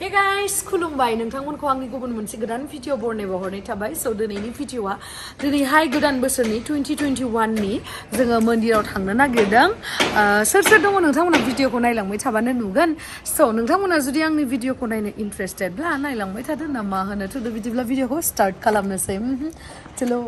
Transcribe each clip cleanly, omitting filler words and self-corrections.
Hey guys, खुलुमबाय नोंथांमोनखौ आंनि गुबुन मोनसे गोदान भिडिअ बरनायबो हरनाय थाबाय स' दिनैनि भिडिअआ दिनैहाय गोदान बोसोरनि 2021 नि जोङो मन्दिराव थांनो नागिरदों सोर सोर दङ नोंथांमोना भिडिअखौ नायलांबाय थाबानो नुगोन स' नोंथांमोना जुदि आंनि भिडिअखौ नायनो इन्ट्रेस्टेडब्ला नायलांबाय थादो ना मा होनो थुदो बिदिब्ला भिडिअखौ स्टार्ट खालामनोसै चलो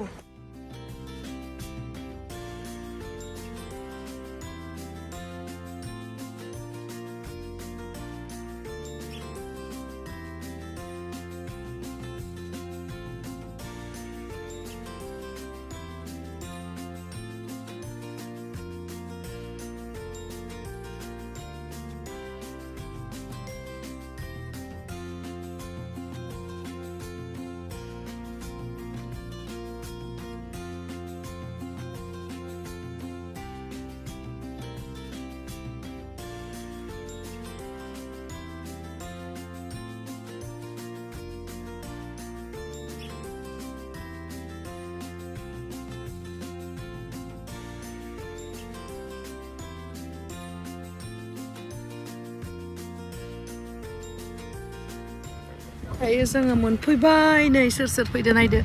दायो जोङो मोनफैबाय नै सोर सोर फैदो नायदो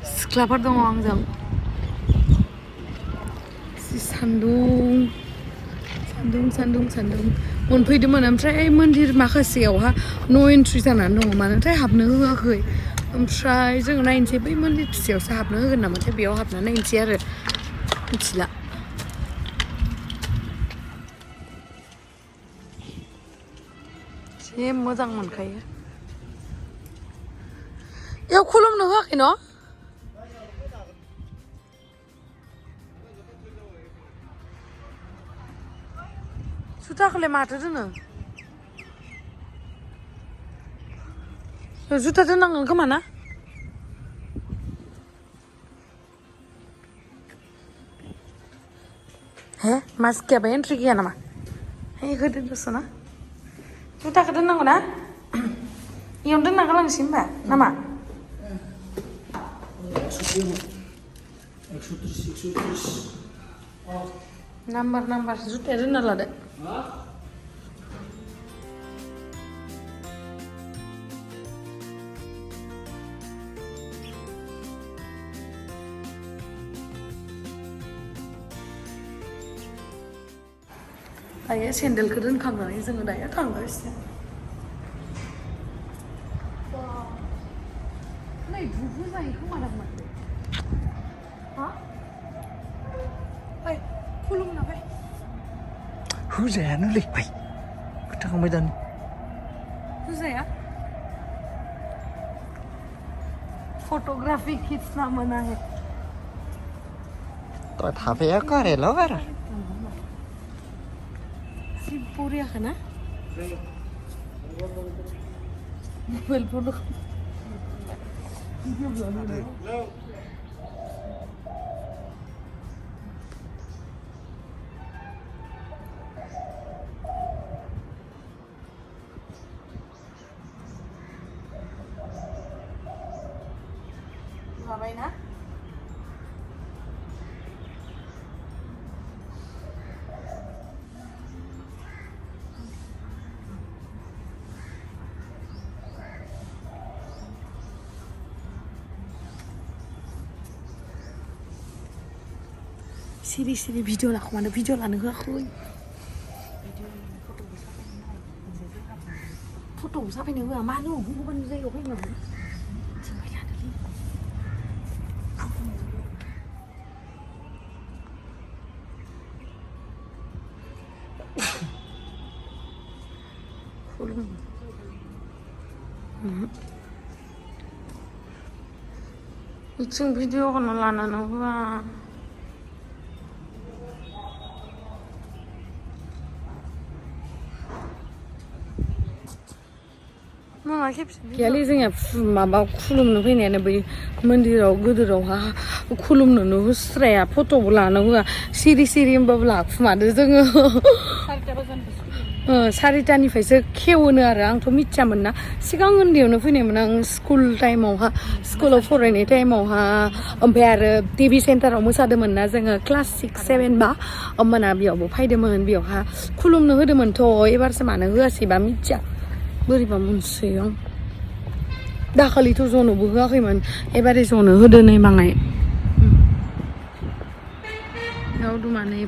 सिख्लाफोर दङ आंजों सान्दुं मोनफैदोंमोन ओमफ्राय मन्दिर माखासेयावहा न' एन्ट्रि जानानै दङ मानोथाय हाबनो होआखै ओमफ्राय जों नायनोसै बै मन्दिर फिसायावसो हाबनो होगोन नामाथाय बेयाव हाबनानै नायनोसै आरो मिथिला जे मोजां मोनखायो याव खुलुमनो होआखै न' जुथाखौलाय माथो दोनो जुथा दोननांगोन खोमा ना हे मास्क गैयाबा एन्ट्रि गैया नामा हे होदो दसे ना जुथाखौ दोननांगौ ना इयावनो दोनना गालांसै होनबा नामा नाम्बार जुथाया दोनना लादो दायो सेन्देलखौ दोनखांनानै जोङो दायो थांगासिनो नै बुबु जायो खोमा दांमोन हा ओइ खुलुमना फै होजायानोलै फै खोथाखांबाय दानो होजाया फोटोग्राफी खींचना मना है तो थाफैया करेल बारा पूरी है ना mobile photo Ngapain ha? Siri video lah kemana video lah nggak aku foto siapa ini gua mana gua bukan saya oke nggak 이층 비디오가 놀라나 봐. गैयालै जोंहा माबा खुलुमनो फैनायानो बै मन्दिराव गोदोरावहा खुलुमनोनो होस्राया फट'बो लानो होआ सिरि होनबाबो लाखुमादो जोङो सारितानिफ्रायसो खेवोनो आरो आंथ' मिथियामोन ना सिगां उन्दैयावनो फैनायमोन आं स्कुल टाइमावहा स्कुलाव फरायनाय टाइमावहा ओमफ्राय आरो टिभि सेन्टाराव मोसादोंमोन ना जोङो क्लास 6, 7 बा होमबाना बेयावबो फैदोंमोन बेयावहा खुलुमनो होदोंमोनथ' एबारसो मानो होआसैबा मिथिया बोरैबा मोनसै आं दाखालिथ' जनोबो होआखैमोन एबारे जनो होदो नै माङाय गावदुमानै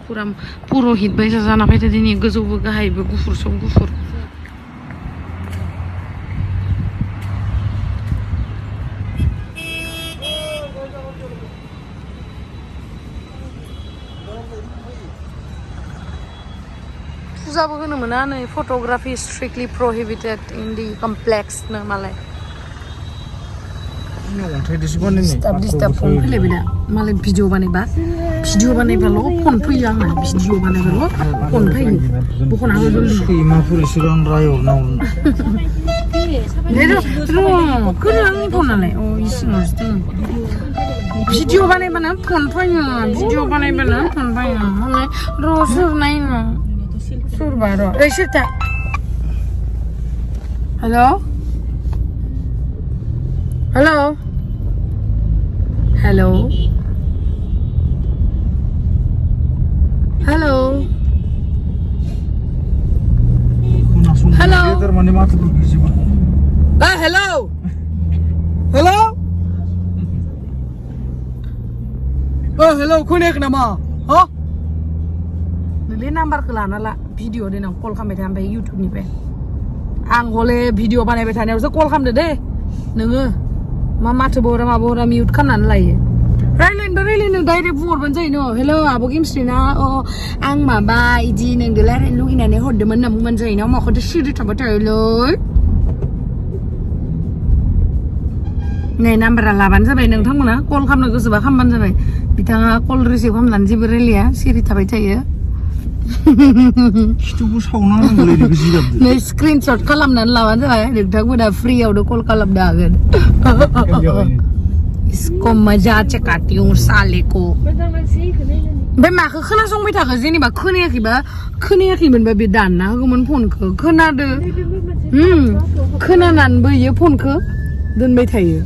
पुर'हित बायसा जाना फैदो दिनै गोजौबो गाहायबो गुफुर सब गुफुर फुजाबो होनो मोना नै फट'ग्राफि स्ट्रिक्टलि प्रहिबिटेड इन दि कमप्लेक्स नो मालाय डिस्टार्ब फन फैलायबाय दा मालाय भिडिअ बानायबाल' फन फैयो आंना भिडिअ बानायबाल' फन फैयो बख'ना हो जल्दि सैमाफोर एसेबां रायहरनांगौ खोनो आंनि फनालाय अ इसिङावसो दङ भिडिअ बानायबानो फन फैयो मालाय र' सोर नायनो सोरबा र' ओइ सोरथा हेल' हेलौ खोनायाखै नामा हो नोंले नाम्बारखौ लाना ला भिडिअ देनां कल खालामबाय था ओमफ्राय इउटुबनिफ्राय आं हले भिडिअ बानायबाय थानायावसो कल खालामदो दे नोङो मा माथो बहरा मा बहरा मिउट खालामनानै लायो रायलायनो डाइरेक्ट बुंहरबानो जायो न' हेलौ आब' गेमस्रि ना अ आं माबा इदि नोंदो रायलायनो लुगैनानै हरदोंमोन होनना बुंबानो जायो ना माखौथो सिरि थाबाय थायोलै नै नाम्बारा लाबानो जाबाय नोंथांमोना कल खालामनो गोसोबा खालामबानो जाबाय बिथाङा कल रिसिभ खालामनानै जेबो रायलाया सिरि थाबाय थायो नै स्क्रिनशट खालामनानै लाबानो जाबाय नोंथांमोना फ्रियावनो कल खालामनो हागोन इसको मजा चेकाती हूँ साले को ओमफ्राय माखौ खोनासंबाय थाखो जेनेबा खोनायाखैमोनबा बे दानना होगौमोन फनखौ खोनादो खोनानानैबो इयो फनखौ दोनबाय थायो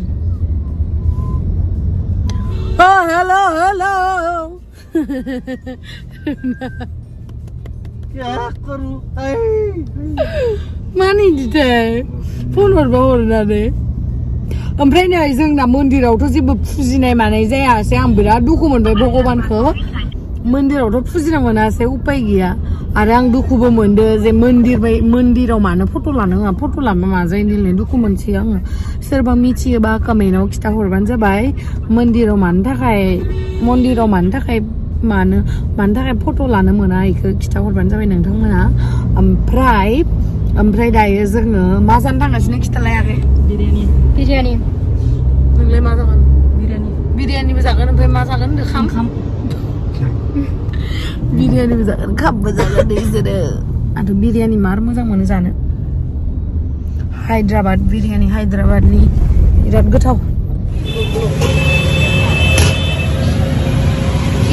हेलो मानि दिथाय फन हरबा हरनानै ओमफ्राय नै जोंना मन्दिरावथ' जेबो फुजिनाय मानाय जायासै आं बिराद दुखु मोनबाय भगबानखौ मन्दिरावथ' फुजिनो मोनासै उपाय गैया आरो आं दुखुबो मोनदो जे मन्दिराव मानो फट' लानो होआ फट' लामा मा जायो होननाय दुखु मोनसै आङो सोरबा मिथियोबा कमेन्टआव खिथाहरबानो जाबाय मन्दिराव मानो थाखाय फट' लानो मोना इखौ खिथाहरबानो जाबाय नोंथांमोना ओमफ्राय दायो जोङो मा जानो थांगासिनो खिथालायाखै बिरियानि नोंलाय मा जागोन बिरियानिबो जागोन ओमफ्राय मा जागोन खाम बिरियानिबो जागोन खामबो जागोन बिसोरो आंथ' बिरियानि मार मोजां मोनो जानो हायद्राबाद बिरियानि हायद्राबादनि बिराद गोथाव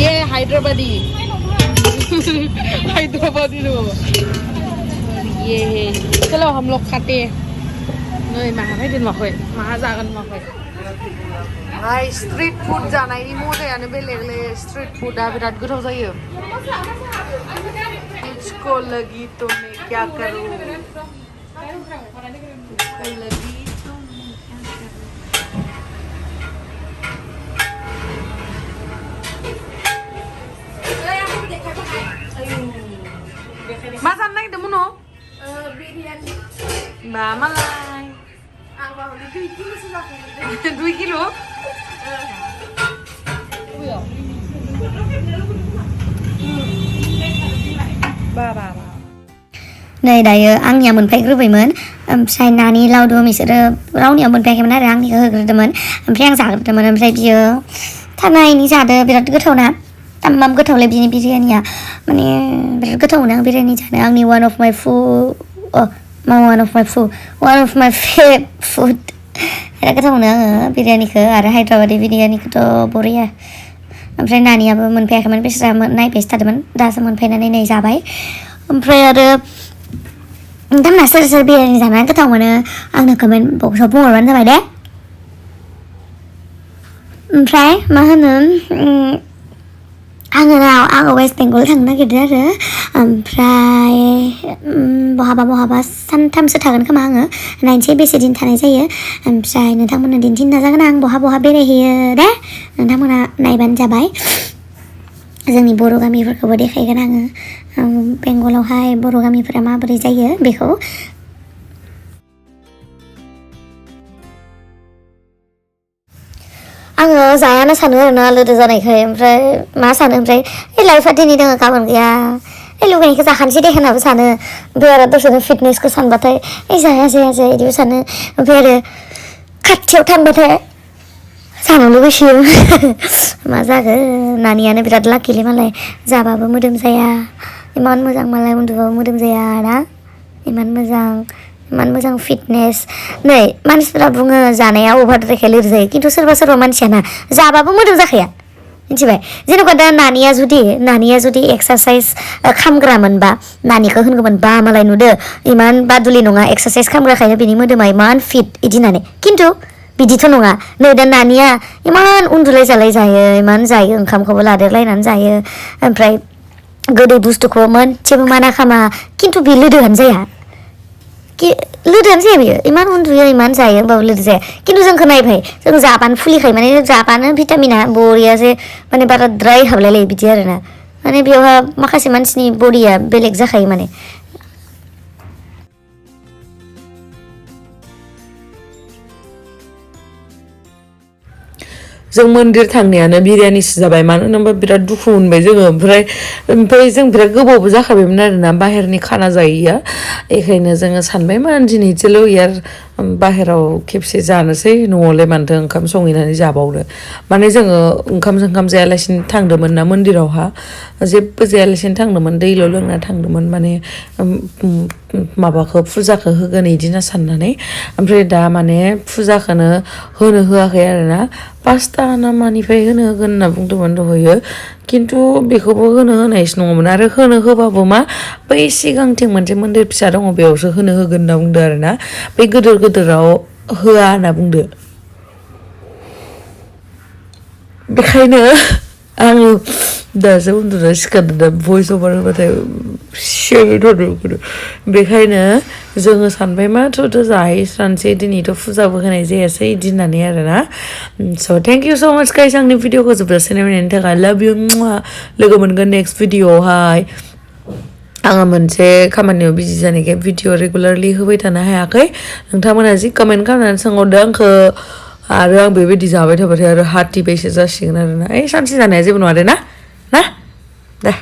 ये हैदराबादी ये चलो हम लोग खाते हैं नै माहा फैदों माखै माहा जागोन माखै हाय स्ट्रीट फुड जानायनि मजायानो बेलेगले स्ट्रीट फुडा बिराद गोथाव जायो इसको लगी तो मैं क्या करूं लगी मा जानो नागिरदोंमोन न' बिरियानि बा मालाय आंबा हले 2 किल'सो जाखायो 2 किल' नै दायो आंनिया मोनफैग्रोबायमोन ओमफ्राय नानि लावदुम बिसोरो रावनियाव मोनफैयाखैमोन आरो आंनिखौ होग्रोदोंमोन ओमफ्राय आं जाग्रोदोंमोन ओमफ्राय बियो थानायनि जादो बिराद गोथावना तामाम गोथावलै बिनि बिरियानिया माने बिराद गोथाव मोनो आं बिरियानि जानो आंनि वान अफ माय फेभ फुड बिराद गोथाव मोनो आङो बिरियानिखौ आरो हायद्राबादि बिरियानिखौथ' बरिया ओमफ्राय नानियाबो मोनफैयाखैमोन बिसोरा नायबायसो थादोंमोन दासो मोनफैनानै नै जाबाय ओमफ्राय आरो नोंथांमोना सोर सोर बिरियानि जानानै गोथाव मोनो आंनो कमेन्ट बक्सआव बुंहरबानो जाबाय दे ओमफ्राय मा होनो आङो वेस्ट बेंगल थांनो नागिरदों आरो ओमफ्राय बहाबा सानथामसो थागोन खोमा आङो नायनोसै बेसे दिन थानाय जायो ओमफ्राय नोंथांमोननो दिन्थिनो नाजागोन आं बहा बेरायहैयो दे नोंथांमोना नायबानो जाबाय जोंनि बर' गामिफोरखौबो देखायगोन आङो बेंगलावहाय बर' गामिफोरा माबोरै जायो बेखौ आङो जायानो सानो आरोना लोदो जानायखाय ओमफ्राय मा सानो ओमफ्राय लाइफआ दिनै दङ गाबोन गैया लुगैनायखौ जाखानोसै दे होननाबो सानो ओमफ्राय आरो दसेनो फिटनेसखौ सानबाथाय जाया बिदिबो सानो ओमफ्राय आरो खाथियाव थांबाथाय जानो लुगैसियो मा जागोन नानियानो बिराद लाकिलै मालाय जाबाबो मोदोम जाया इमान मोजां मालाय उन्दुबाबो मोदोम जाया ना इमान मोजां फिटनेस नै मानसिफोरा बुङो जानाया अभारद्रायखाय लोरबां जायो खिन्थु सोरबा मानसियाना जाबाबो मोदोम जाखाया मिथिबाय जेनेबा दा नानिया जुदि एक्सारसाइज खालामग्रामोनबा नानिखौ होनगौमोन बा मालाय नुदो इमान बादुलि नङा एक्सारसाइज खालामग्राखायनो बिनि मोदोमा इमान फिट इदि होननानै खिन्थु बिदिथ' नङा नै दा नानिया इमान उन्दुलाय जालाय जायो इमान जायो ओंखामखौबो लादेरलायनानै जायो ओमफ्राय गोदै बुस्थुखौ मोनसेबो माना खामा खिन्थु बे लोदोआनो जाया बियो इमान उन्दुयो इमान जायो होमबाबो लोदो जाया खिन्थु जोंखौ नायबाय जों जाबानो फुलिखायो माने जाबानो भिटामिना बरियाजे माने बाराद्राय हाबलायलायो बिदि आरोना माने बेयावहा माखासे मानसिनि बडिया बेलेग जाखायो माने जों मन्दिर थांनायानो बिरियानिसो जाबाय मानो होनोबा बिराद दुखु मोनबाय जोङो ओमफ्राय जों बिराद गोबावबो जाखाबायमोन आरोना बाहेरनि खाना जायैया बेखायनो जोङो सानबायमोन दिनैसोल' यार बाहेराव खेबसे जानोसै न'आवलाय मानोथो ओंखाम संहैनानै जाबावनो माने जोङो ओंखाम जायालासिनो थांदोंमोन ना मन्दिरावहा जेबो जायालासिनो थांदोंमोन दैल' लोंना थांदोंमोन माने माबाखौ फुजाखौ होगोन बिदि होनना साननानै ओमफ्राय दा माने फुजाखौनो होनो होआखै आरोना पास्ता ना मानिफ्राय होनो होगोन होनना बुंदोंमोन दहयो खिन्थु बेखौबो होनायसो नङामोन आरो होबाबो मा बै सिगांथिं मोनसे मन्दिर फिसा दङ बेयावसो होगोन होनना बुंदो आरोना बै गिदिराव होआ होनना बुंदो बेखायनो आङो दासो उन्दुना सिखारदों दा भइस अभार होबाथाय सिरि बेखायनो जोङो सानबाय मा थ' जाहैस्रानोसै दिनैथ' फुजाबो होनाय जायासै बिदि होननानै आरोना स' थेंक इउ स' माच गाइस आंनि भिडिअखौ जोबजासे नायनायनि थाखाय लाभ इउ लोगो मोनगोन नेक्स्ट भिडिअआवहाय आङो मोनसे खामानियाव बिजि जानायखाय भिडिअ रेगुलारलि होबाय थानो हायाखै नोंथांमोना जि कमेन्ट खालामनानै सोंहरदों आंखौ आरो आं बेबायदि जाबाय थाबाथाय आरो हार्टि बायसो जासिगोन आरोना सानसे जानाया जेबो नङा दे ना दे